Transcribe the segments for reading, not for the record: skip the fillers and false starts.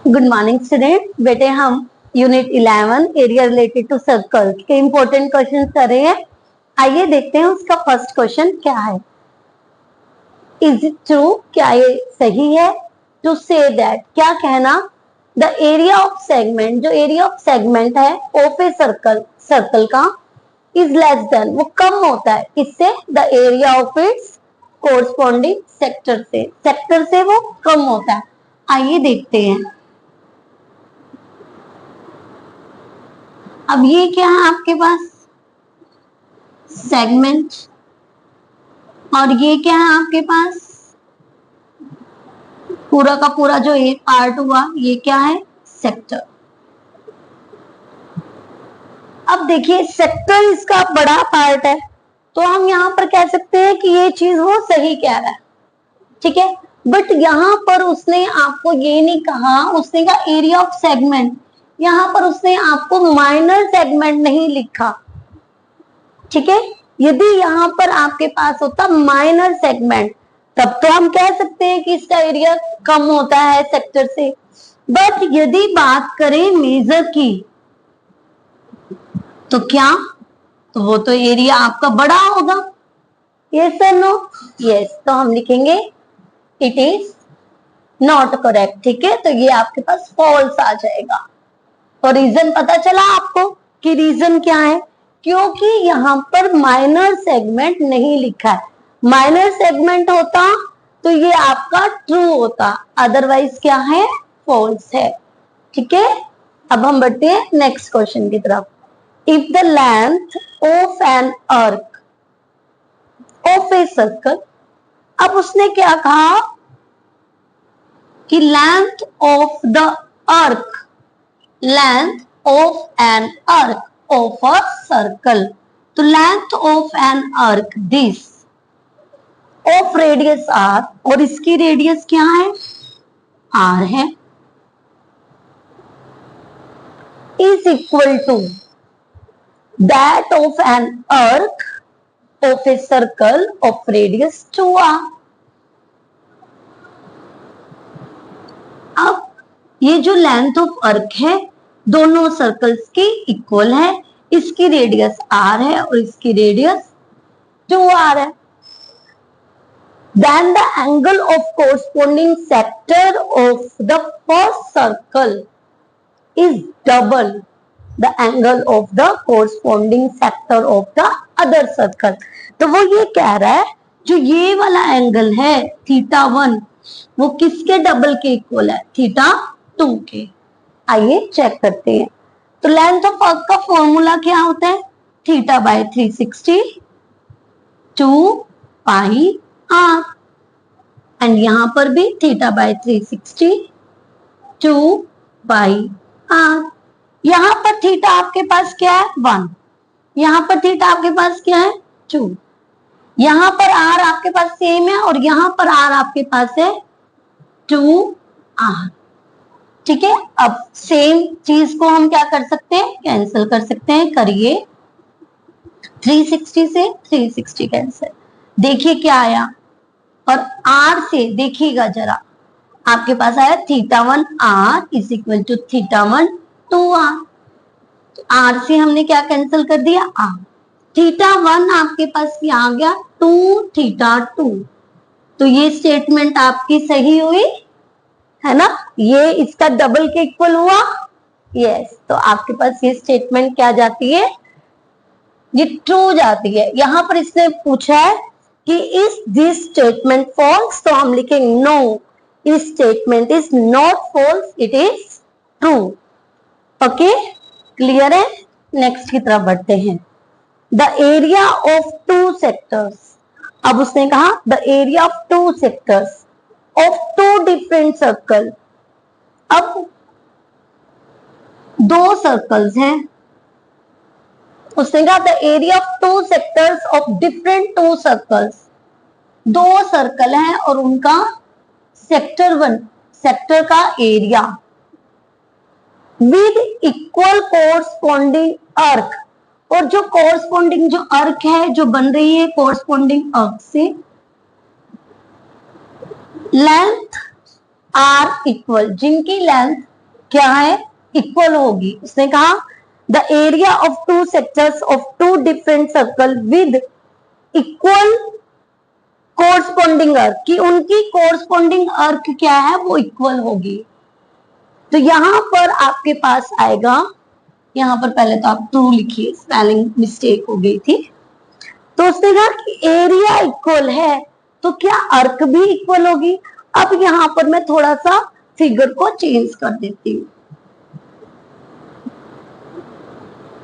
Good morning student. बेटे हम unit 11 area related to circle के इंपॉर्टेंट क्वेश्चन कर रहे हैं। आइए देखते हैं उसका फर्स्ट क्वेश्चन क्या है। इज इट ट्रू, क्या ये सही है? टू से दैट, क्या कहना, द एरिया ऑफ सेगमेंट, जो एरिया ऑफ सेगमेंट है ऑफ ए सर्कल, सर्कल का, इज लेस देन, वो कम होता है इससे, the area of its corresponding sector से वो कम होता है। आइए देखते हैं। अब ये क्या है आपके पास, सेगमेंट, और ये क्या है आपके पास, पूरा का पूरा जो ये पार्ट हुआ, ये क्या है, सेक्टर। अब देखिए सेक्टर इसका बड़ा पार्ट है, तो हम यहाँ पर कह सकते हैं कि ये चीज वो सही कह रहा है, ठीक है। बट यहाँ पर उसने आपको ये नहीं कहा, उसने कहा एरिया ऑफ सेगमेंट, यहाँ पर उसने आपको माइनर सेगमेंट नहीं लिखा, ठीक है। यदि यहाँ पर आपके पास होता माइनर सेगमेंट, तब तो हम कह सकते हैं कि इसका एरिया कम होता है सेक्टर से। बट यदि बात करें मेजर की, तो क्या, तो वो तो एरिया आपका बड़ा होगा। यस और नो? यस, तो हम लिखेंगे इट इज नॉट करेक्ट, ठीक है। तो ये आपके पास फॉल्स आ जाएगा। और रीजन पता चला आपको कि रीजन क्या है, क्योंकि यहाँ पर माइनर सेगमेंट नहीं लिखा है। माइनर सेगमेंट होता तो ये आपका ट्रू होता, अदरवाइज क्या है, फॉल्स है, ठीक है। अब हम बढ़ते हैं नेक्स्ट क्वेश्चन की तरफ। If the length of an arc of a circle, अब उसने क्या कहा कि length of the arc, length of an arc of a circle, तो length of an arc this of radius r, और इसकी रेडियस क्या है, r है, is equal to that of an arc of a circle of radius 2r। अब ये जो length of arc है दोनों सर्कल्स की इक्वल है, इसकी रेडियस r है और इसकी रेडियस 2r है। Then the angle of corresponding sector of the first circle is double the angle of the corresponding sector of the other circle। तो वो ये कह रहा है जो ये वाला एंगल है θ1, वो किसके डबल के इक्वल है, θ2 के। आइए चेक करते हैं। तो लेंथ ऑफ आर्क का फॉर्मूला क्या होता है, θ/360 2 पाई r, एंड यहां पर भी θ/360 2 पाई r। यहां पर थीटा आपके पास क्या है, 1, यहां पर थीटा आपके पास क्या है, 2, यहां पर r आपके पास सेम है और यहां पर r आपके पास है 2r, ठीक है। अब सेम चीज को हम क्या कर सकते हैं, कैंसिल कर सकते हैं। करिए 360 से 360 कैंसिल, देखिए क्या आया, और r से देखिएगा जरा, आपके पास आया θ1 r is equal to θ1 2r। r से हमने क्या कैंसिल कर दिया, r। θ1 आपके पास क्या आ गया, 2 θ2। तो ये स्टेटमेंट आपकी सही हुई है ना, ये इसका डबल के इक्वल हुआ। यस, तो आपके पास ये स्टेटमेंट क्या जाती है, ये ट्रू जाती है। यहां पर इसने पूछा है कि इज दिस स्टेटमेंट फॉल्स, तो हम लिखेंगे no, this statement is not false, it is true. Okay, clear है। नेक्स्ट की तरफ बढ़ते हैं। The area of two sectors, अब उसने कहा the area of two sectors of two different circle। अब दो सर्कल्स हैं, उसने कहा the area of two sectors of different to circles, दो सर्कल हैं और उनका सेक्टर 1, सेक्टर का area with equal corresponding arc, और जो कोरस्पॉन्डिंग जो आर्क है जो बन रही है कोरस्पॉन्डिंग आर्क से लेंथ आर इक्वल, जिनकी लेंथ क्या है, इक्वल होगी। उसने कहा the area of two sectors of two different circle with equal corresponding arc, कि उनकी कोरस्पॉन्डिंग अर्क क्या है, वो इक्वल होगी। तो यहां पर आपके पास आएगा, यहां पर पहले तो आप ट्रू लिखिए, स्पेलिंग मिस्टेक हो गई थी। तो उसने कहा कि एरिया इक्वल है तो क्या अर्क भी इक्वल होगी। अब यहां पर मैं थोड़ा सा फिगर को चेंज कर देती हूँ,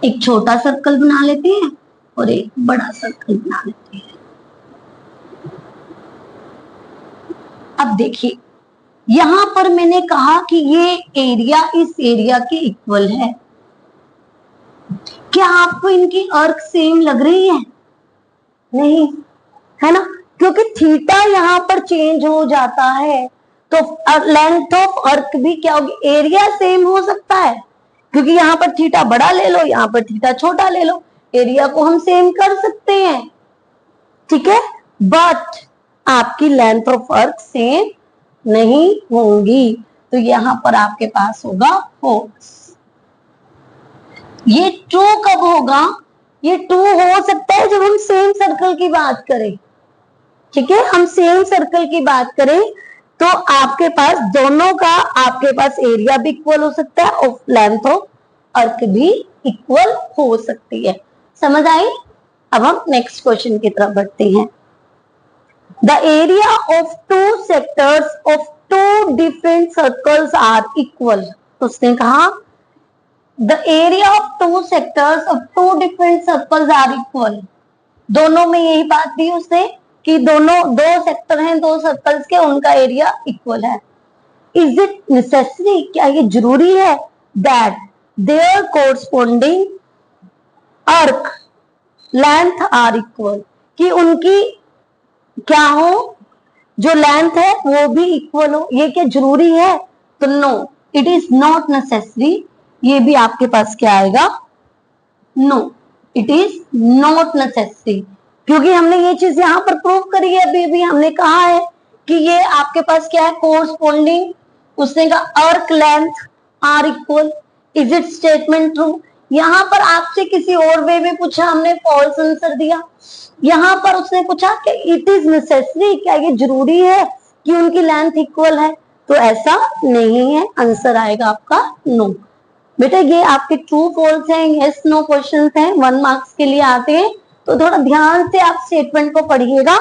एक छोटा सर्कल बना लेते हैं और एक बड़ा सर्कल बना लेते हैं। अब देखिए यहां पर मैंने कहा कि ये एरिया इस एरिया के इक्वल है। क्या आपको इनकी अर्क सेम लग रही है? नहीं, है ना, क्योंकि थीटा यहां पर चेंज हो जाता है तो लेंथ ऑफ अर्क भी क्या होगी, एरिया सेम हो सकता है, क्योंकि यहां पर थीटा बड़ा ले लो, यहां पर थीटा छोटा ले लो, एरिया को हम सेम कर सकते हैं, ठीक है। बट आपकी लेंथ ऑफ अर्क सेम नहीं होंगी, तो यहां पर आपके पास होगा फॉल्स। ये ट्रू कब होगा, ये ट्रू हो सकता है जब हम सेम सर्कल की बात करें, ठीक है। हम सेम सर्कल की बात करें तो आपके पास दोनों का, आपके पास एरिया भी इक्वल हो सकता है और लेंथ ऑफ अर्क भी इक्वल हो सकती है। समझ आई? अब हम नेक्स्ट क्वेश्चन की तरफ बढ़ते हैं। The area of two sectors of two different circles are equal. तो उसने कहा the area of two sectors of two different circles are equal. दोनों में यही बात दी उसने कि दोनों दो सेक्टर हैं, दो सर्कल्स के, उनका एरिया इक्वल है। इज इट नेसेसरी, क्या ये जरूरी है, दैट देयर कोरस्पॉन्डिंग अर्क लेंथ आर इक्वल, कि उनकी क्या हो, जो लेंथ है वो भी इक्वल हो, ये क्या जरूरी है? तो no, it is not necessary. ये भी आपके पास क्या आएगा, no, it is not necessary, क्योंकि हमने ये चीज यहां पर प्रूव करी है। अभी भी हमने कहा है कि ये आपके पास क्या है, कोरस्पॉन्डिंग, उसने कहा arc length are equal. Is it statement true? यहां पर आपसे किसी और वे में पूछा, हमने फॉल्स आंसर दिया। यहां पर उसने पूछा कि इट इज नेसेसरी, क्या ये जरूरी है कि उनकी लेंथ इक्वल है? तो ऐसा नहीं है, आंसर आएगा आपका नो। बेटा ये आपके ट्रू फॉल्स हैं, यस नो क्वेश्चंस हैं, 1 मार्क्स के लिए आते हैं, तो थोड़ा ध्यान से आप स्टेटमेंट को पढ़िएगा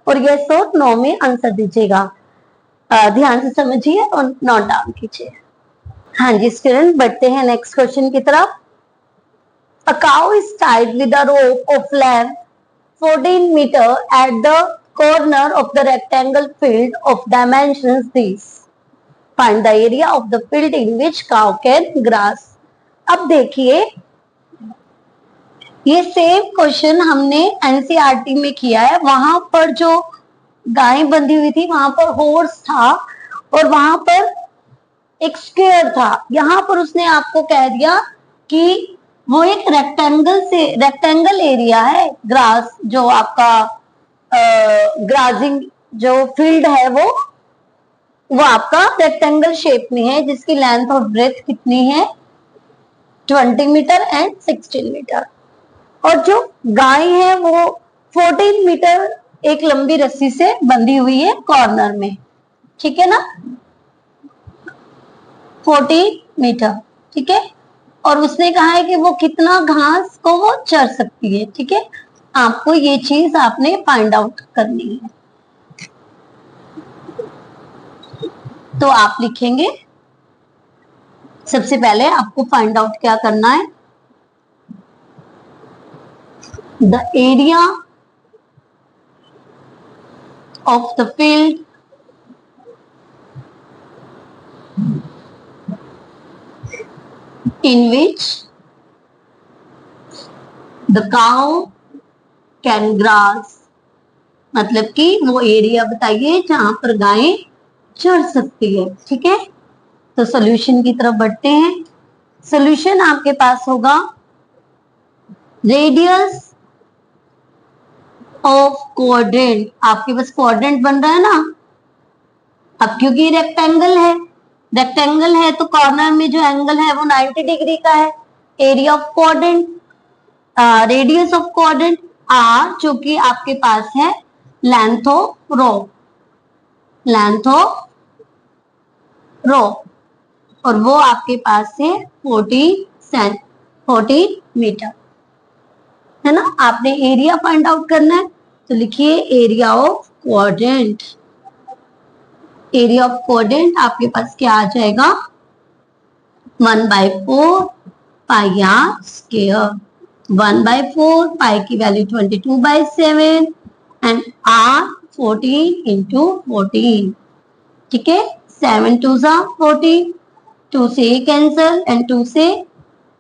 और यस और नो में आंसर दीजिएगा। ध्यान से समझिए और नोट डाउन कीजिए। हाँ जी स्टूडेंट, बढ़ते हैं नेक्स्ट क्वेश्चन की तरफ। A cow is tied with a rope of length 14 meter at the corner of the rectangle field of dimensions these. Find the area of the field in which cow can grass. अब देखिए ये same question हमने NCERT में किया है। वहां पर जो गाय बंधी हुई थी वहां पर हॉर्स था और वहां पर एक स्क्वायर था। यहाँ पर उसने आपको कह दिया कि वो एक रेक्टेंगल एरिया है, ग्रास जो आपका ग्राजिंग जो फील्ड है वो आपका रेक्टेंगल शेप में है, जिसकी लेंथ और ब्रेथ कितनी है, 20 मीटर एंड 16 मीटर। और जो गाय है वो 14 मीटर एक लंबी रस्सी से बंधी हुई है कॉर्नर में, ठीक है ना, 14 मीटर, ठीक है। और उसने कहा है कि वो कितना घास को वो चर सकती है, ठीक है। आपको ये चीज आपने फाइंड आउट करनी है। तो आप लिखेंगे, सबसे पहले आपको फाइंड आउट क्या करना है, the area of the field in which the cow can grass, मतलब कि वो एरिया बताइए जहां पर गायें चर सकती है, ठीक है। तो सॉल्यूशन की तरफ बढ़ते हैं। सॉल्यूशन आपके पास होगा रेडियस ऑफ क्वाड्रेंट, आपके पास क्वाड्रेंट बन रहा है ना, अब क्योंकि रेक्टेंगल है रेक्टेंगल है तो कॉर्नर में जो एंगल है वो 90 डिग्री का है। Area of quadrant, radius of quadrant R, जो कि आपके पास है length of row, length of row, और वो आपके पास है 40 मीटर, है ना। आपने एरिया फाइंड आउट करना है, तो लिखिए area of quadrant. Area of quadrant आपके पास क्या आ जाएगा, 1/4 पाई आर स्क्वायर। 1/4 पाई की वैल्यू 22/7 एंड आर 14 इंटू 14, ठीक है। 7 2 14, 2 से कैंसल एंड 2 से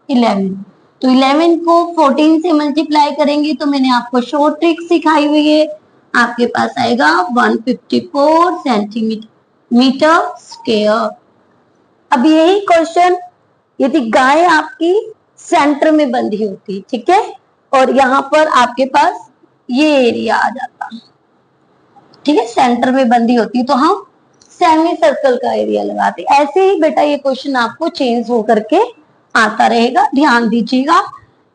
11, तो 11 को 14 से मल्टीप्लाई करेंगे, तो मैंने आपको शॉर्ट ट्रिक सिखाई हुई है, आपके पास आएगा 154 सेंटीमीटर स्क्वायर। अब यही क्वेश्चन यदि गाय आपकी सेंटर में बंधी होती, ठीक है, और यहाँ पर आपके पास ये एरिया आ जाता, ठीक है, सेंटर में बंधी होती तो हम सेमी सर्कल का एरिया लगाते। ऐसे ही बेटा ये क्वेश्चन आपको चेंज हो करके आता रहेगा, ध्यान दीजिएगा।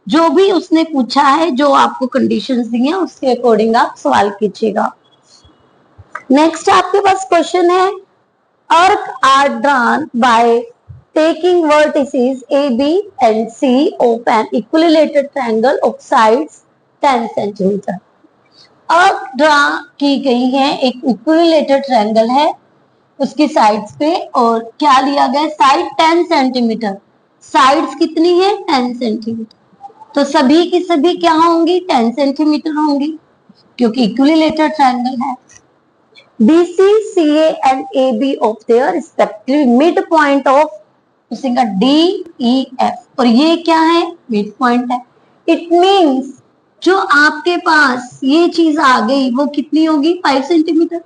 जो भी उसने पूछा है, जो आपको कंडीशंस दी हैं, उसके अकॉर्डिंग आप सवाल कीजिएगा। नेक्स्ट आपके पास क्वेश्चन है, arc are drawn by taking vertices AB and C of an equilateral triangle of sides 10 cm। arc draw की गई है, एक इक्विलेटरल ट्रायंगल है, उसकी साइड्स पे, और क्या लिया गया, साइड 10 सेंटीमीटर। साइड्स कितनी है, 10 सेंटीमीटर, तो सभी की सभी क्या होंगी, 10 सेंटीमीटर होंगी, क्योंकि इक्विलेटरल ट्रायंगल है। BC, CA and AB of their respective midpoint of उसका DEF, और ये क्या है, मिड पॉइंट है। इट मीन्स जो आपके पास ये चीज आ गई वो कितनी होगी, 5 centimetre.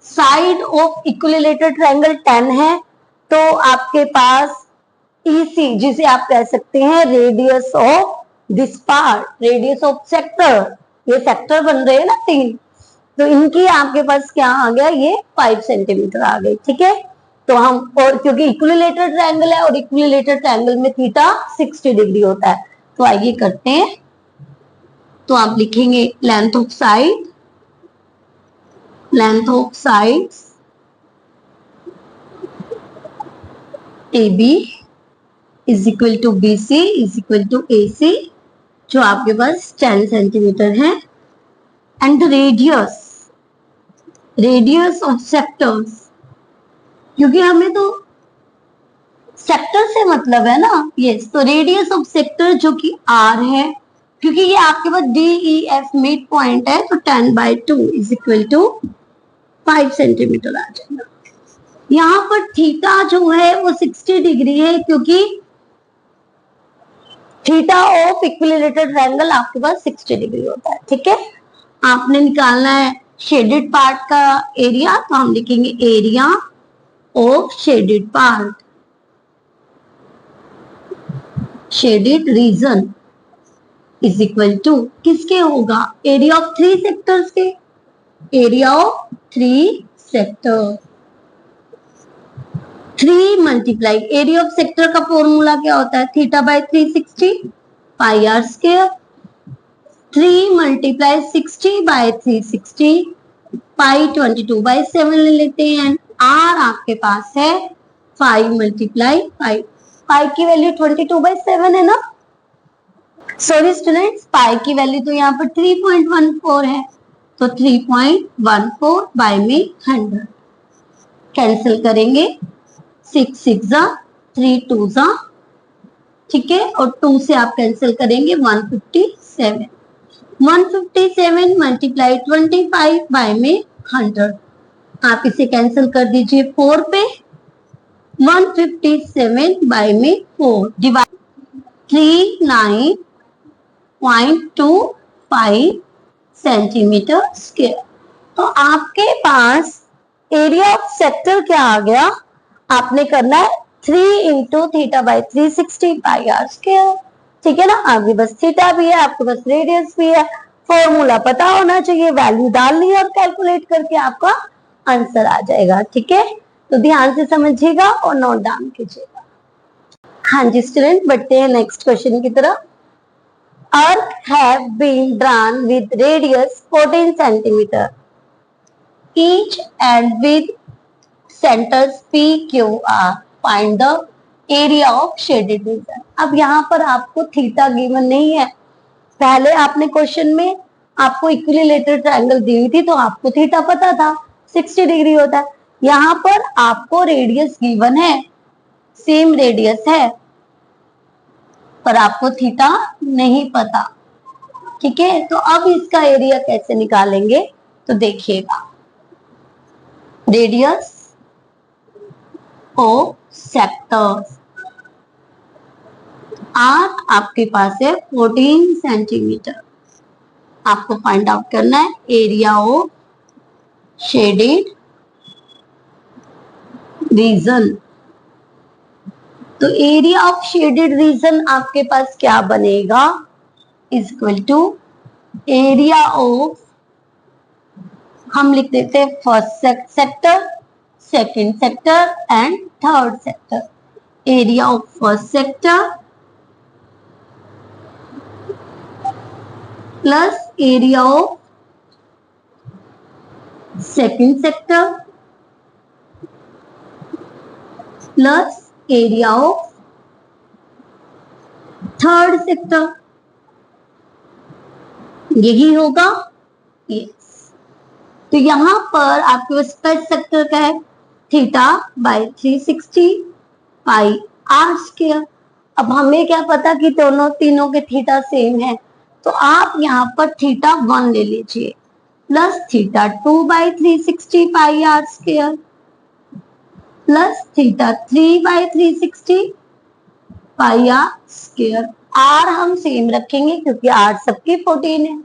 Side of equilateral triangle 10 है, तो आपके पास EC, जिसे आप कह सकते हैं radius of this part, radius of sector, ये सेक्टर बन रहे हैं ना 3, तो इनकी आपके पास क्या आ गया, ये 5 सेंटीमीटर आ गई, ठीक है। तो हम, और क्योंकि इक्विलेटरल ट्रायंगल है और इक्विलेटरल ट्रायंगल में थीटा 60 डिग्री होता है, तो आइए करते हैं। तो आप लिखेंगे length of side, length of sides AB is equal to BC is equal to AC, जो आपके पास 10 सेंटीमीटर है, and radius, radius of sectors, क्योंकि हमें तो सेक्टर से मतलब है ना, यस, तो रेडियस ऑफ सेक्टर जो कि R है, क्योंकि ये आपके पास DEF मिड पॉइंट है, तो 10/2 इज इक्वल टू 5 सेंटीमीटर आ जाएगा। यहाँ पर थीटा जो है वो 60 डिग्री है, क्योंकि थीटा ऑफ इक्विलेटरल ट्रायंगल आपके पास 60 डिग्री होता है, ठीक है। आपने निकालना है शेडेड पार्ट का एरिया, तो हम लिखेंगे area of shaded part, shaded region is equal to किसके होगा, एरिया ऑफ 3 सेक्टर्स के, area of 3 sector, 3 multiply area of sector का फॉर्मूला क्या होता है, θ/360 pi are square. 3 multiply 60/360 pi 22/7 ले लेते हैं, आर आपके पास है 5 मल्टीप्लाई 5, पाई की वैल्यू 22/7 है ना, सॉरी स्टूडेंट्स, पाई की वैल्यू तो यहाँ पर 3.14 है, तो 3.14 बाय में 100 कैंसिल करेंगे, 6 6 3 2 ठीक है, और 2 से आप कैंसिल करेंगे 157, 157 मल्टीप्लाई 25 बाय में 100, आप इसे कैंसिल कर दीजिए 4 पे, 157 बाय में 4 डिवाइड 39.25 सेंटीमीटर स्क्वायर। तो आपके पास एरिया ऑफ सेक्टर क्या आ गया, आपने करना है 3 इंटू θ/360 पाई आर स्क्वायर, ठीक है ना। आपके पास थीटा भी है, आपके पास रेडियस भी है, फॉर्मूला पता होना चाहिए, वैल्यू डालनी है और कैलकुलेट करके आपका आंसर आ जाएगा, ठीक है। तो ध्यान से समझिएगा और नोट डाउन कीजिएगा। हाँ जी स्टूडेंट, बढ़ते हैं नेक्स्ट क्वेश्चन की तरफ। अर्थ have been drawn with radius 14 centimetre each and with centers P Q R. Find the area of shaded region. अब यहाँ पर आपको थीटा गिवन नहीं है। पहले आपने क्वेश्चन में आपको इक्विलेटरल ट्रायंगल दी हुई थी तो आपको थीटा पता था 60 डिग्री होता है। यहाँ पर आपको रेडियस गिवन है, सेम रेडियस है, पर आपको थीटा नहीं पता। ठीक है, तो अब इसका एरिया कैसे निकालेंगे तो देखिएगा। रेडियस ऑफ सेक्टर्स आर आपके पास है 14 सेंटीमीटर। आपको फाइंड आउट करना है एरिया ऑफ शेडेड रीजन। तो एरिया ऑफ शेडेड रीजन आपके पास क्या बनेगा, is equal to area of, हम लिख देते हैं first sector, second sector and third sector. Area of first sector plus area of second sector plus area of third sector, यही होगा। यस, तो यहां पर आपके पास फर्स्ट सेक्टर का है theta by 360 pi are square. अब हमें क्या पता कि दोनों तीनों के थीटा सेम है, तो आप यहाँ पर थीटा 1 ले लीजिए plus theta 2 by 360 pi are square plus theta 3 by 360 pi are square. R हम सेम रखेंगे क्योंकि आर सबकी 14 है।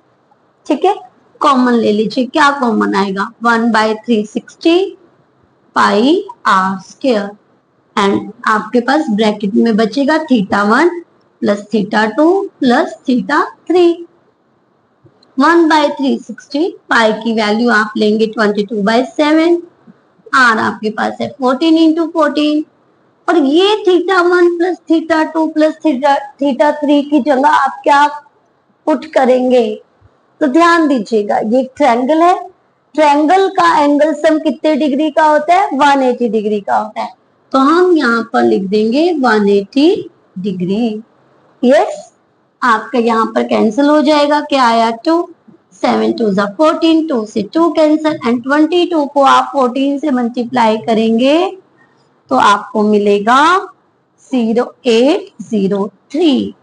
ठीक है, कॉमन ले लीजिए, क्या कॉमन आएगा 1 by 360 pi are square and आपके पास ब्रैकेट में बचेगा theta 1 plus theta 2 plus theta 3। 1 by 360 pi की वैल्यू आप लेंगे 22/7, आर आपके पास है 14 इंटू 14 और ये theta 1 plus theta 2 plus theta 3 की जगह आप क्या पुट करेंगे, तो ध्यान दीजिएगा ये ट्रायंगल है, ट्रायंगल का एंगल सम कितने डिग्री का होता है 180 डिग्री का होता है, तो हम यहाँ पर लिख देंगे 180 डिग्री। यस, आपका यहाँ पर कैंसिल हो जाएगा, क्या आया 2, 7 2 14, 2 से 2 कैंसिल एंड 22 को आप 14 से मल्टीप्लाई करेंगे तो आपको मिलेगा 0803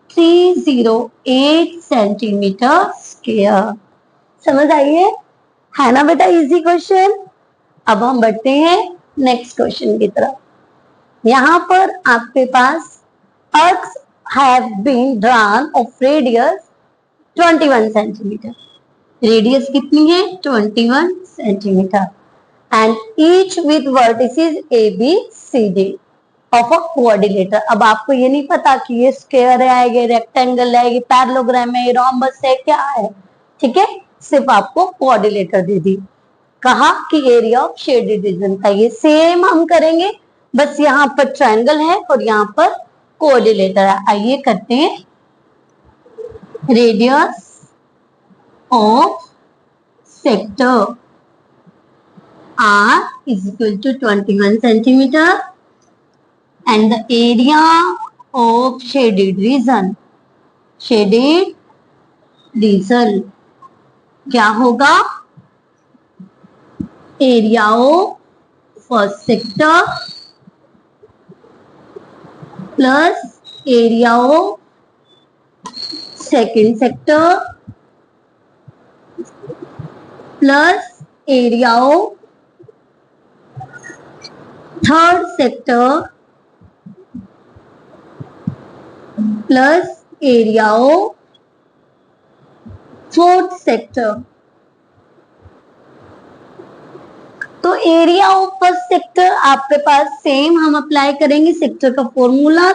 308 सेंटीमीटर स्क्वायर। समझ आइए, है ना बेटा इजी क्वेश्चन। अब हम बढ़ते हैं नेक्स्ट क्वेश्चन की तरफ। यहाँ पर आपके पास अर्थ have been drawn of radius 21 centimetre. Radius कितनी है 21 centimetre and each with vertices A B C D of a coordinator. अब आपको ये नहीं पता कि ये स्क्वायर है, ये रेक्टेंगल है, ये पैरेललोग्राम है, ये रोम्बस है, क्या है। ठीक है, सिर्फ आपको कोऑर्डिनेटर दे दी, कहा कि एरिया ऑफ शेडेड रीजन का ये सेम हम करेंगे, बस यहाँ पर ट्रायंगल है और यहाँ पर कोऑर्डिनेटर है। आइए करते हैं। Radius of sector R is equal to 21 centimeter and the area of shaded region क्या होगा, area of first sector plus area of second sector plus area of third sector plus area of fourth sector. तो area of first sector आपके पास same हम apply करेंगे, sector का formula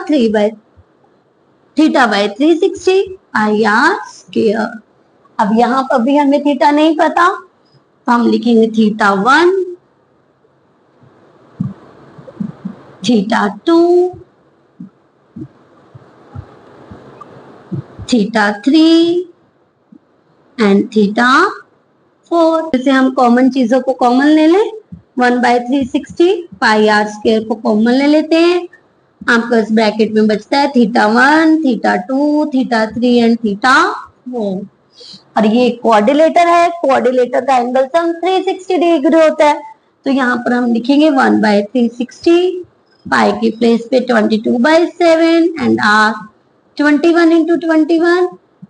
theta by 360 pi are square. अब यहाँ पर भी हमें थीटा नहीं पता तो हम लिखेंगे थीटा 1 θ2, θ3 एंड θ4। जैसे हम कॉमन चीजों को कॉमन ले लें, 1/360 पाई आर स्क्वायर को कॉमन ले लेते हैं। आपको इस ब्रैकेट में बचता है θ1, θ2, θ3 एंड θ4। और ये क्वाड्रिलेटर है, क्वाड्रिलेटर का एंगल सम 360 डिग्री होता है। तो यहाँ पर हम लिखेंगे 1/360, पाई की प्लेस पे 22/7 एंड आर 21 इंटू 21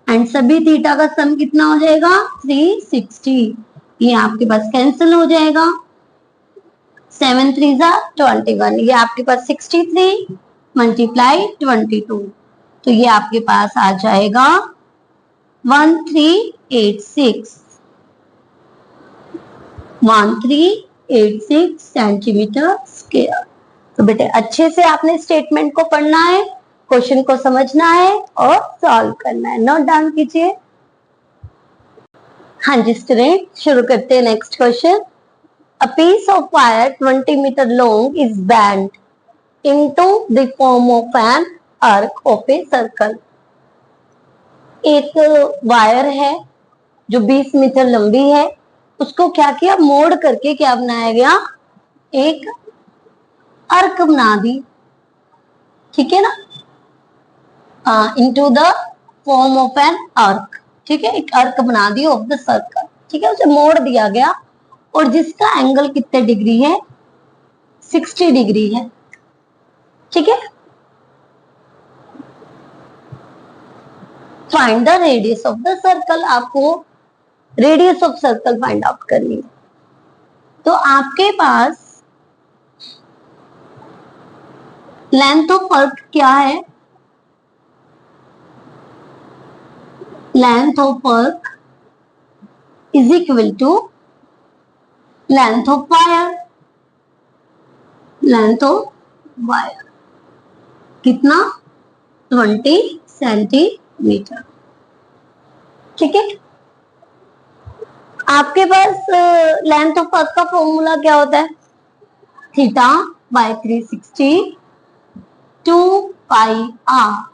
एंड सभी थीटा का सम कितना हो जाएगा 360। ये आपके पास कैंसिल हो जाएगा, 7 3 21, ये आपके पास 63 मल्टीप्लाई 22, तो ये आपके पास आ जाएगा 1386 सेंटीमीटर स्क्वायर। तो बेटे अच्छे से आपने स्टेटमेंट को पढ़ना है, क्वेश्चन को समझना है और सॉल्व करना है। नोट डाउन कीजिए। हाँ जी स्टूडेंट, शुरू करते हैं next question. A piece of wire 20 meter long is bent into the form of an arc of a circle। एक वायर है जो 20 मीटर लंबी है, उसको क्या किया, मोड़ करके क्या बनाया गया, एक अर्क बना दी, ठीक है ना, into the form of an arc, ठीक है, एक अर्क बना दी ऑफ द सर्कल, ठीक है, उसे मोड़ दिया गया और जिसका एंगल कितने डिग्री है, 60 डिग्री है, ठीक है। Find the radius of the circle, आपको radius of circle find out करनी है। तो आपके पास लेंथ ऑफ अर्क क्या है, length of arc is equal to length of wire, length of wire कितना 20 सेंटीमीटर, ठीक है। आपके पास लेंथ ऑफ अर्क का फॉर्मूला क्या होता है, θ/360 2 पाई आर,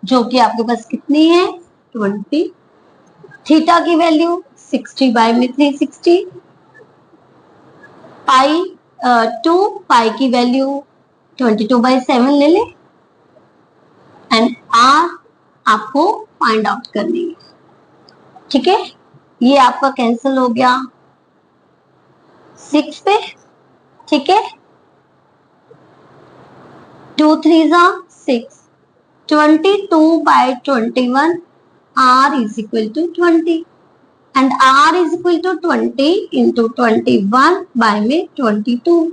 जो कि आपके पास कितनी है 20, थीटा की वैल्यू 60/360, पाई 2 पाई की वैल्यू 22/7 ले ले एंड आर आपको फाइंड आउट करनी है, ठीक है। ये आपका कैंसिल हो गया 6 पे, ठीक है, 2 3 6, 22/21 r is equal to 20 and r is equal to 20 into 21 by में 22,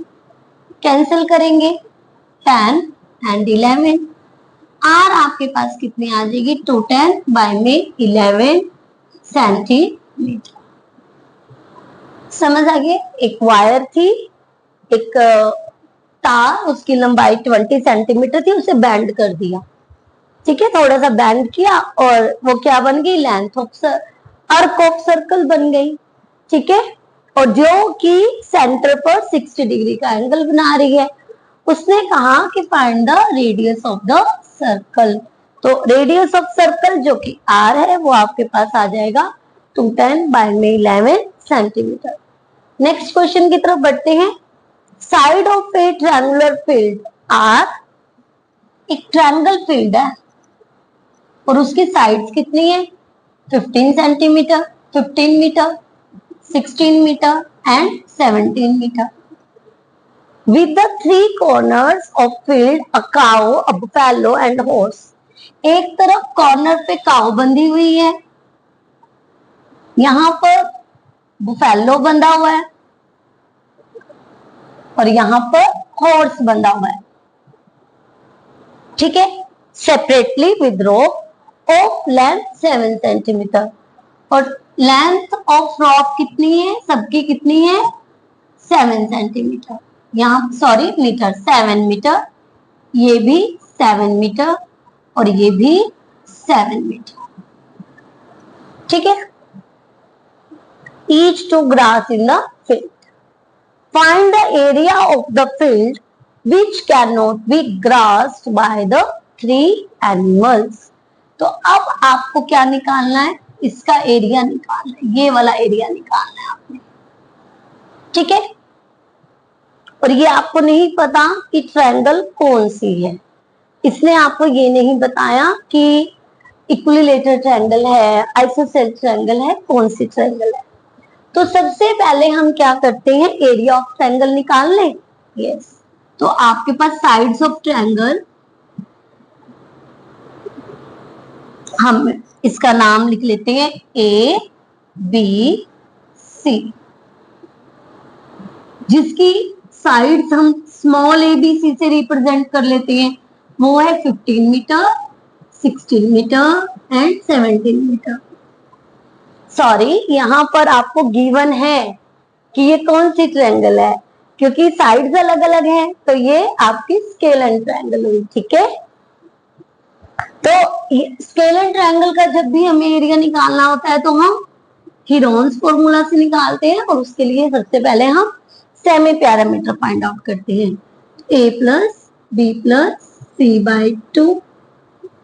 कैंसिल करेंगे 10 and 11, r आपके पास कितनी आ जाएगी 210 by में 11 सेंटीमीटर। समझ आ गया, एक वायर थी, एक तार, उसकी लंबाई 20 सेंटीमीटर थी, उसे बैंड कर दिया, ठीक है, थोड़ा सा बैंड किया और वो क्या बन गई, लेंथ ऑफ अर्क ऑफ सर्कल बन गई, ठीक है, और जो कि सेंटर पर 60 डिग्री का एंगल बना रही है। उसने कहा कि find the radius of the circle, तो रेडियस ऑफ सर्कल जो कि r है वो आपके पास आ जाएगा 210/11 सेंटीमीटर। नेक्स्ट क्वेश्चन की तरफ बढ़ते हैं। Side of a triangular field r, एक ट्रायंगल फील्ड है और उसकी साइड्स कितनी है 15 centimetre, 15 metre, 16 metre and 17 metre. With the three corners of field, a cow, a buffalo and horse। एक तरफ कॉर्नर पे काउ बंधी हुई है, यहाँ पर बुफेलो बंधा हुआ है और यहाँ पर हॉर्स बंधा हुआ है, ठीक है, separately with rope of length 7 centimetre. और लेंथ ऑफ रॉप कितनी है, सबकी कितनी है 7 सेंटीमीटर, यहाँ सॉरी मीटर, 7 मीटर, ये भी 7 मीटर और ये भी 7 मीटर, ठीक है। each to grass in the field, find the area of the field which cannot be grasped by the three animals. तो अब आपको क्या निकालना है, इसका एरिया निकालना है, ये वाला एरिया निकालना है आपने, ठीक है। और ये आपको नहीं पता कि ट्रायंगल कौन सी है, इसने आपको ये नहीं बताया कि इक्विलेटरल ट्रायंगल है, आइसोसेलेस ट्रायंगल है, कौन सी ट्रायंगल है। तो सबसे पहले हम क्या करते हैं, एरिया ऑफ ट्रायंगल निकाल लें। यस, तो आपके पास साइड्स ऑफ ट्रायंगल, हम इसका नाम लिख लेते हैं ए बी सी, जिसकी साइड्स हम स्मॉल ए बी सी से रिप्रेजेंट कर लेते हैं। वो है 15 metre, 16 metre and 17 metre. Sorry, यहाँ पर आपको गिवन है कि ये कौन सी ट्रायंगल है, क्योंकि साइड्स अलग अलग हैं, तो ये आपकी स्केलर ट्रायंगल हुई, ठीक है। तो स्केलर ट्रायंगल का जब भी हमें एरिया निकालना होता है तो हम हीरोन्स फॉर्मूला से निकालते हैं, और उसके लिए सबसे पहले हम सेमी पैरामीटर फाइंड आउट करते हैं। a plus b plus c by 2,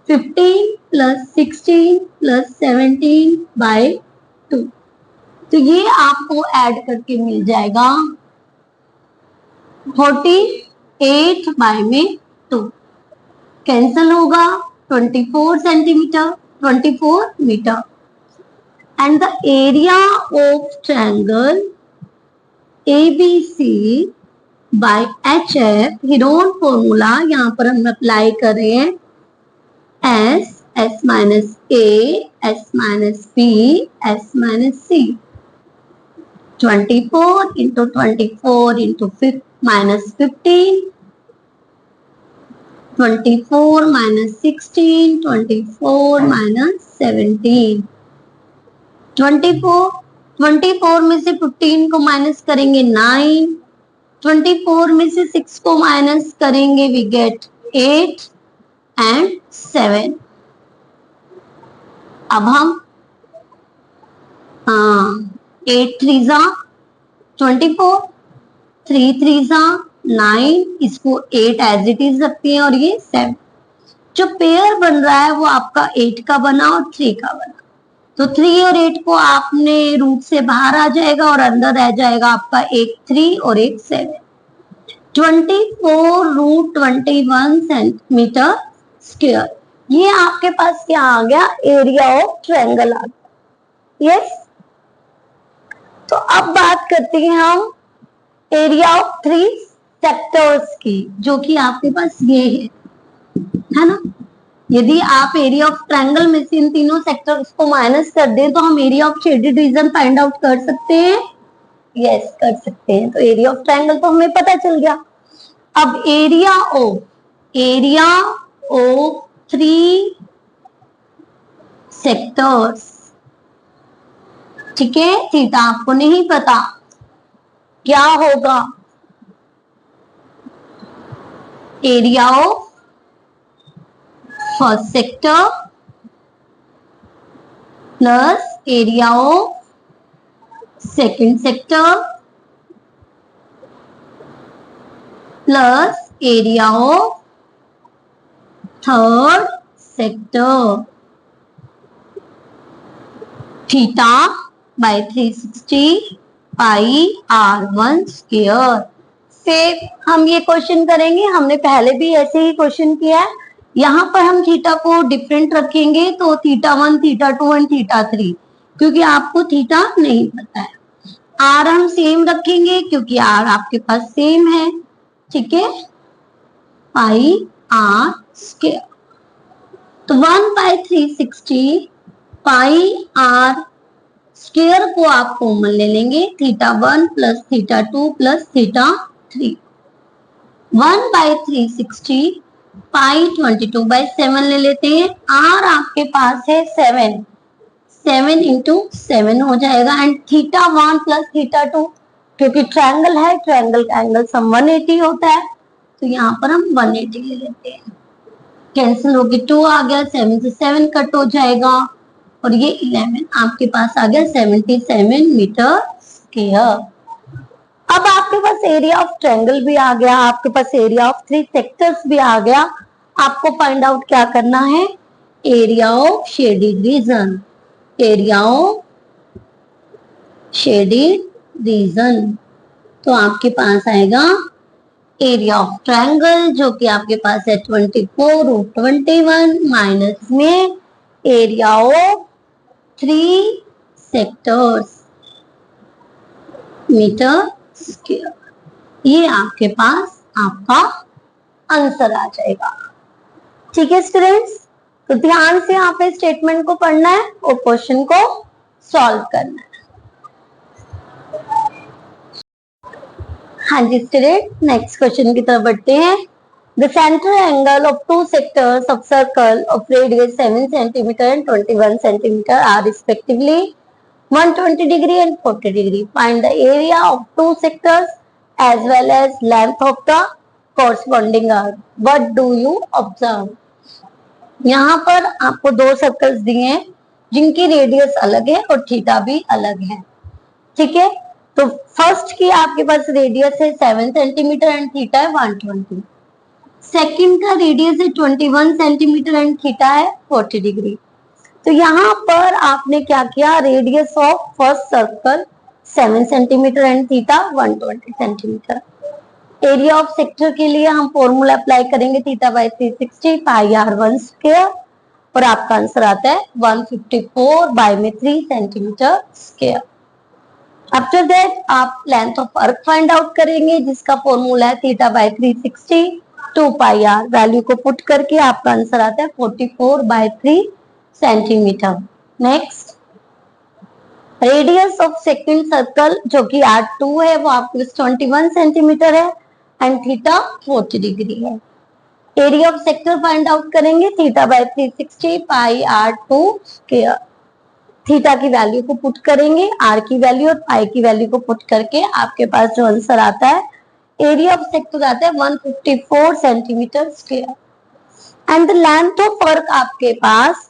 15 plus 16 plus 17 by 2, तो ये आपको ऐड करके मिल जाएगा 48 बाई में 2, कैंसल होगा 24 centimetre, 24 metre. And the area of triangle ABC by HF, Heron formula यहाँ पर हम अप्लाई कर रहे हैं, S minus A, S minus B, S minus C, 24 into 24 into minus 15, 24 minus 16, 24 minus 17, 24 में से 15 को माइनस करेंगे 9, 24 में से 6 को माइनस करेंगे वी गेट 8 एंड 7। अब हम 8 3 जा 24, 3 3 जा 9, इसको 8 एज इट इज रखते हैं, और ये 7। जो पेयर बन रहा है वो आपका 8 का बना और 3 का बना, तो 3 और 8 को आपने रूट से बाहर आ जाएगा और अंदर रह जाएगा आपका एक 3 और एक 7। 24 रूट 21 सेंटीमीटर स्क्वायर, ये आपके पास क्या आ गया, एरिया ऑफ ट्रायंगल आ गया। यस, तो अब बात करते हैं हम एरिया ऑफ 3 सेक्टर्स की, जो कि आपके पास ये है ना। यदि आप एरिया ऑफ ट्रायंगल में से इन तीनों सेक्टर्स को माइनस कर दे तो हम area of shaded reason find out कर सकते हैं। यस, कर सकते हैं। तो एरिया ऑफ ट्रायंगल तो हमें पता चल गया। अब एरिया ऑफ 3 सेक्टर्स, ठीक है। थीटा आपको नहीं पता क्या होगा, area of first sector plus area of second sector plus area of third sector, theta by 360 pi r1 square. फिर हम ये क्वेश्चन करेंगे, हमने पहले भी ऐसे ही क्वेश्चन किया है। यहाँ पर हम थीटा को डिफरेंट रखेंगे, तो थीटा 1, थीटा 2 एंड थीटा 3, क्योंकि आपको थीटा नहीं पता है। आर हम सेम रखेंगे क्योंकि आर आपके पास सेम है, ठीक है, पाई आर स्क्वायर। तो 1/360 पाई आर स्क्वायर को आप कॉमन ले लेंगे, theta 1 plus theta 2 plus theta 3, 1/360 पाई 22/7 ले लेते हैं। आर आपके पास है 7 इंटू 7 हो जाएगा, एंड थीटा 1 प्लस थीटा 2, क्योंकि ट्रायंगल है, ट्रायंगल का एंगल सम 180 होता है, तो यहाँ पर हम 180 ले लेते हैं। कैंसिल होके 2 आ गया, 7 से 7 कट हो जाएगा, और ये 11 आपके पास आ गया 77 मीटर स्क्वायर। अब आपके पास एरिया ऑफ ट्रायंगल भी आ गया, आपके पास एरिया ऑफ 3 सेक्टर्स भी आ गया। आपको फाइंड आउट क्या करना है, area of shaded reason, area of shaded region. तो आपके पास आएगा एरिया ऑफ ट्रायंगल जो कि आपके पास है 24√21 माइनस में area of 3 sectors metre square. ये आपके पास आपका आंसर आ जाएगा। ठीक है स्टूडेंट्स, तो ध्यान से यहाँ पे स्टेटमेंट को पढ़ना है और क्वेश्चन को सॉल्व करना है। हाँ जी स्टूडेंट, नेक्स्ट क्वेश्चन की तरफ बढ़ते हैं। The center angle of two sectors of circle of radius 7 cm and 21 cm are respectively 120 degree and 40 degree. Find the area of two sectors as well as length of the corresponding arc. What do you observe? यहाँ पर आपको दो circles दिए हैं जिनकी radius अलग है और थीटा भी अलग है। ठीक है, तो फर्स्ट की आपके पास रेडियस है 7 सेंटीमीटर एंड थीटा है 120। सेकंड का रेडियस है 21 सेंटीमीटर एंड थीटा है 40 डिग्री। तो यहाँ पर आपने क्या किया, radius of first circle 7 centimetre and theta 120 centimetre. Area of sector के लिए हम फॉर्मूला अप्लाई करेंगे theta by 360 pi r 1 square और आपका आंसर आता है 154 बाई में 3 सेंटीमीटर स्क्वायर। आफ्टर दैट आप length of arc find out करेंगे जिसका फॉर्मूला है theta by 360 2 pi r. Value को पुट करके आपका आंसर आता है 44 by 3 centimetre. Next, radius of second circle जो कि R2 है वो आपके 21 सेंटीमीटर है एंड थीटा 40 डिग्री है। Area of sector find out करेंगे theta by 360 pi R2 square. Theta की वैल्यू को पुट करेंगे, आर की वैल्यू और पाई की वैल्यू को पुट करके आपके पास जो आंसर आता है एरिया ऑफ सेक्टर आता है 154 centimetre square and the length of arc आपके पास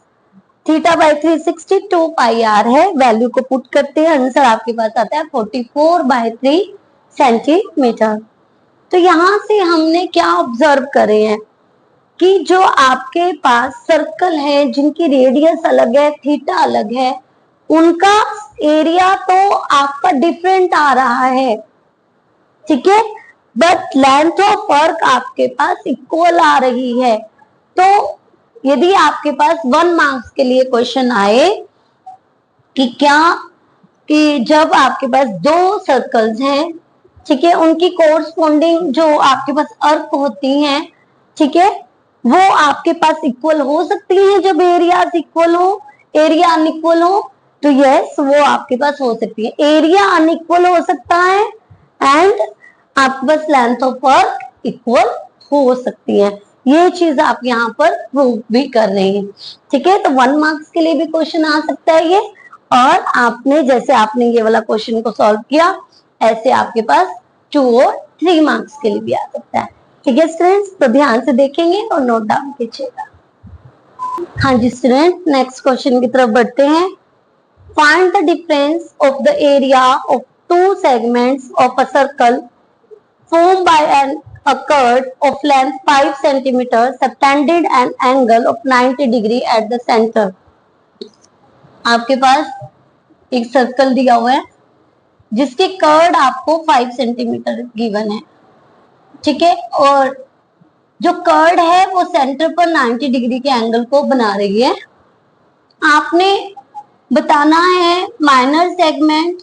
थीटा बाई 362 पाई आर है। वैल्यू को पुट करते हैं, आंसर आपके पास आता है 44 बाई 3 सेंटीमीटर। तो यहां से हमने क्या ऑब्जर्व करे हैं कि जो आपके पास सर्कल है जिनकी रेडियस अलग है, थीटा अलग है, उनका एरिया तो आपका डिफरेंट आ रहा है। ठीक है, बट लेंथ ऑफ आर्क आपके पास इक्वल आ रही है। तो यदि आपके पास 1 मार्क्स के लिए क्वेश्चन आए कि क्या कि जब आपके पास दो सर्कल्स हैं, ठीक है, उनकी कोरस्पॉन्डिंग जो आपके पास आर्क होती हैं, ठीक है, वो आपके पास इक्वल हो सकती है जब एरियाज इक्वल हो, एरिया अनइक्वल हो तो यस वो आपके पास हो सकती है। एरिया अनइक्वल हो सकता है एंड आपके पास लेंथ ऑफ आर्क इक्वल हो सकती है। ये चीज आप यहाँ पर प्रूव भी कर रहे हैं। ठीक है, तो 1 मार्क्स के लिए भी क्वेश्चन आ सकता है ये, और आपने जैसे आपने ये वाला क्वेश्चन को सॉल्व किया ऐसे आपके पास 2 और 3 मार्क्स के लिए भी आ सकता है। ठीक है स्टूडेंट्स, तो ध्यान से देखेंगे और नोट डाउन कीजिएगा। हाँ जी स्टूडेंट, नेक्स्ट क्वेश्चन की तरफ बढ़ते हैं। Find the difference of the area of 2 segments of a circle formed by a curve of length 5 cm subtended an angle of 90 degree at the center। आपके पास एक circle दिया हुआ है जिसके कर्ड आपको 5 सेंटीमीटर गिवन है। ठीक है, और जो कर्ड है वो सेंटर पर 90 डिग्री के एंगल को बना रही है। आपने बताना है minor segment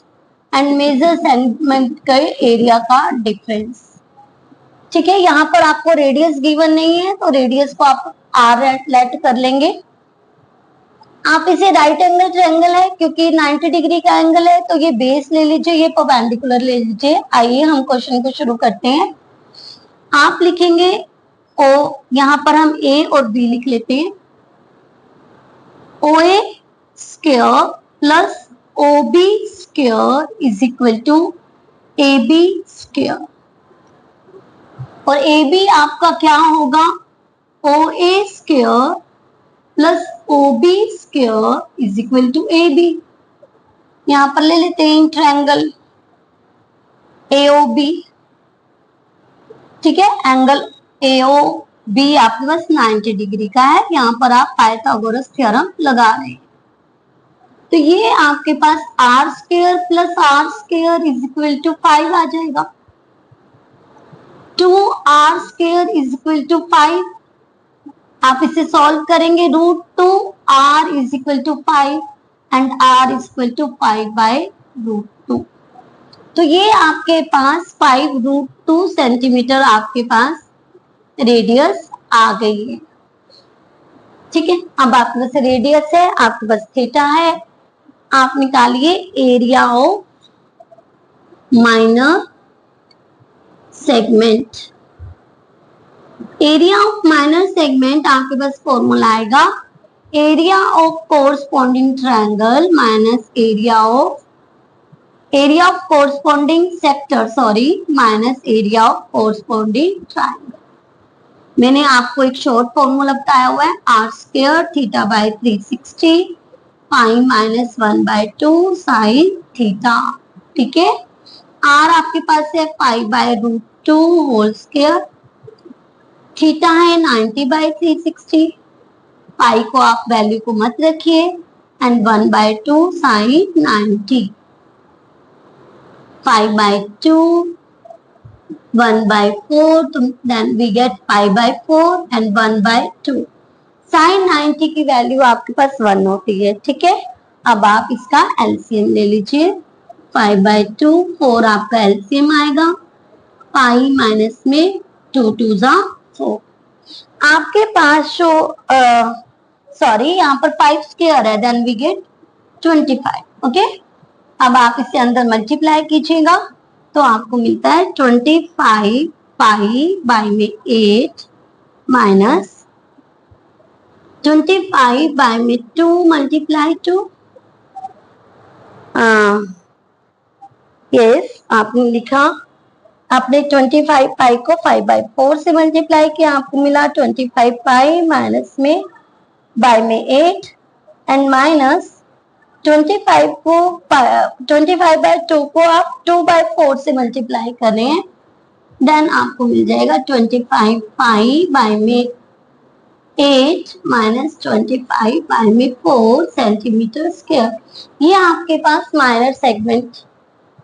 and major segment के एरिया का डिफरेंस। ठीक है, यहाँ पर आपको रेडियस गिवन नहीं है तो रेडियस को आप आर लेट कर लेंगे। आप इसे राइट एंगल ट्रायंगल है क्योंकि 90 डिग्री का एंगल है तो ये बेस ले लीजिए, ये परपेंडिकुलर ले लीजिए। आइए हम क्वेश्चन को शुरू करते हैं। आप लिखेंगे ओ, यहाँ पर हम ए और बी लिख लेते हैं। O A square plus O B square is equal to A B square, और ए बी आपका क्या होगा, O A square plus O B square is equal to A B. यहां पर ले लेते हैं ट्रायंगल। AOB, ठीक है, एंगल AOB आपके पास 90 डिग्री का है। यहाँ पर आप पाइथागोरस थ्योरम लगा रहे हैं। तो ये आपके पास R square plus R square is equal to 5 आ जाएगा। 2r square is equal to 5। आप इसे सॉल्व करेंगे, √2r is equal to 5 and r is equal to 5 by √2। तो ये आपके पास 5√2 सेंटीमीटर आपके पास रेडियस आ गई है। ठीक है, अब आपके पास रेडियस है, आपके पास थीटा है। आप निकालिए area of minor segment. Area of minor segment आपके पास फॉर्मूला आएगा area of corresponding triangle minus area of corresponding sector, minus area of corresponding triangle. मैंने आपको एक शॉर्ट फॉर्मूला बताया हुआ है, R square theta by 360 pi minus 1/2 sine theta. ठीक है, आर आपके पास है 5/√2 होल स्क्वायर, थीटा है 90/360, पाई को आप वैल्यू को मत रखिए, and 1/2 sine 90, 5/2 1/4, then we get 5/4 and 1/2। Sine 90 की वैल्यू आपके पास 1 होती है। ठीक है, अब आप इसका एलसीएम ले लीजिए। 5/2, 4 आपका एलसीएम आएगा, पाई माइनस में 2 2 जा 4। आपके पास जो यहाँ पर 5 स्क्वायर है, देन वी गेट 25। ओके, अब आप इसे अंदर मल्टीप्लाई कीजिएगा तो आपको मिलता है 25 पाई बाई में 8 माइनस 25 बाई में 2 मल्टीप्लाई 2। यस, आपने लिखा, आपने 25 पाई को 5/4 से मल्टीप्लाई किया, आपको मिला 25 पाई माइनस में बाय में 8 एंड माइनस 25 को 25/2 को आप 2/4 से मल्टीप्लाई कर रहे हैं, देन आपको मिल जाएगा 25 पाई बाय में 8 माइनस 25 बाय में 4 सेंटीमीटर स्क्वायर। ये आपके पास माइनर सेगमेंट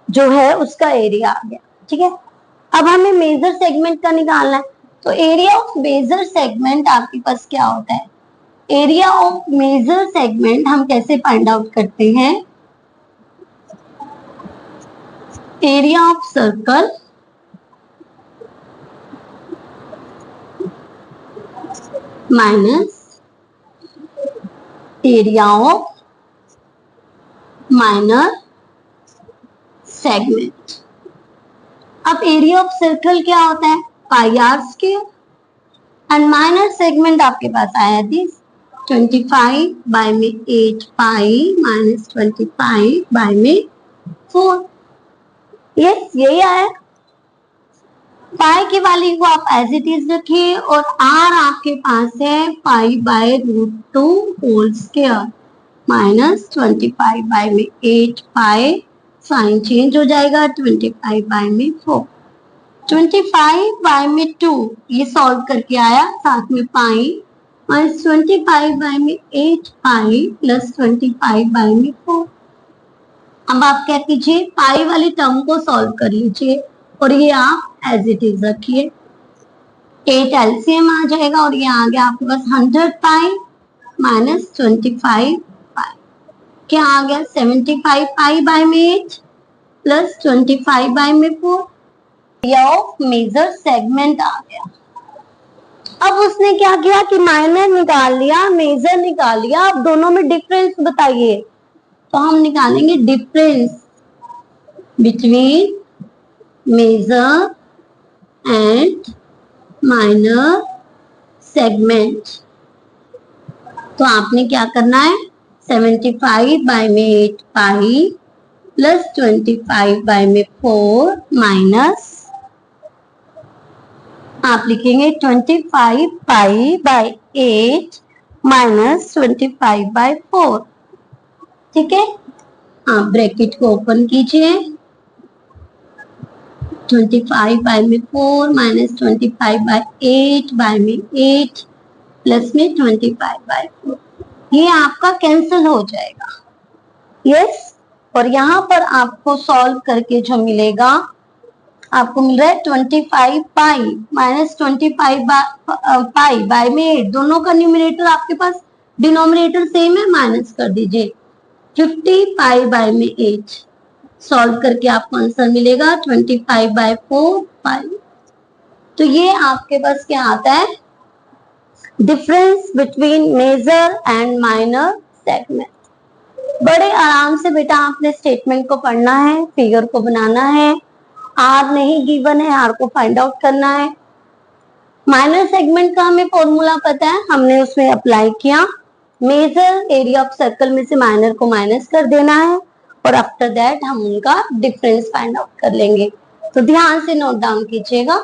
जो है उसका एरिया आ गया। ठीक है, अब हमें मेजर सेगमेंट का निकालना है। तो एरिया ऑफ मेजर सेगमेंट आपके पास क्या होता है? एरिया ऑफ मेजर सेगमेंट हम कैसे फाइंड आउट करते हैं? Area of circle minus area of minor segment. अब एरिया ऑफ सर्कल क्या होता है? Pi are square, and minor segment आपके पास आया दिस 25 बाय में 8 पाई माइनस 25 बाय में 4। यस, यही आया। पाई की वैल्यू को आप एज इट इज रखिए, और आर आपके पास है पाई/√2 होल स्क्वायर माइनस 25 बाय में 8 पाई, साइन चेंज हो जाएगा, 25 बाय में 4। 25 बाय में 2 ये सॉल्व करके आया, साथ में पाई माइनस 25 बाय में 8 पाई प्लस 25 बाय में 4। अब आप क्या कीजिए, पाई वाली टर्म को सॉल्व कर लीजिए और ये आप एज इट इज रखिए। 8 एलसीएम आ जाएगा और ये आ गया आपके पास 100 पाई माइनस 25 पाई, क्या आ गया 75 पाई बाय में 8 प्लस 25 बाय में 4। एरिया ऑफ मेजर सेगमेंट आ गया। अब उसने क्या किया कि माइनर निकाल लिया, मेजर निकाल लिया, अब दोनों में डिफरेंस बताइए। तो हम निकालेंगे difference between major and minor segment. तो आपने क्या करना है, 75 बाय में 8 पाई प्लस 25 बाय में 4 माइनस आप लिखेंगे 25 पाई बाय 8 माइनस 25 बाय 4। ठीक है, आप ब्रैकेट को ओपन कीजिए, 25 बाय में 4 माइनस 25 बाय 8 बाय में 8 प्लस में 25 बाय 4, ये आपका कैंसिल हो जाएगा। यस, और यहाँ पर आपको सॉल्व करके जो मिलेगा, आपको मिल रहा है 25 पाई माइनस 25 पाई बाय में 8, दोनों का न्यूमरेटर आपके पास, डिनोमिनेटर सेम है, माइनस कर दीजिए 50 पाई बाय में 8, सॉल्व करके आपको आंसर मिलेगा 25 बाय 4 पाई। तो ये आपके पास क्या आता है, difference between major and minor segment. बड़े आराम से बेटा आपने स्टेटमेंट को पढ़ना है, फिगर को बनाना है, आर नहीं गिवन है, आर को फाइंड आउट करना है। माइनर सेगमेंट का हमें फॉर्मूला पता है, हमने उसमें अप्लाई किया, मेजर एरिया ऑफ सर्कल में से माइनर को माइनस कर देना है और आफ्टर दैट हम उनका डिफरेंस फाइंड आउट कर लेंगे। तो ध्यान से नोट डाउन कीजिएगा।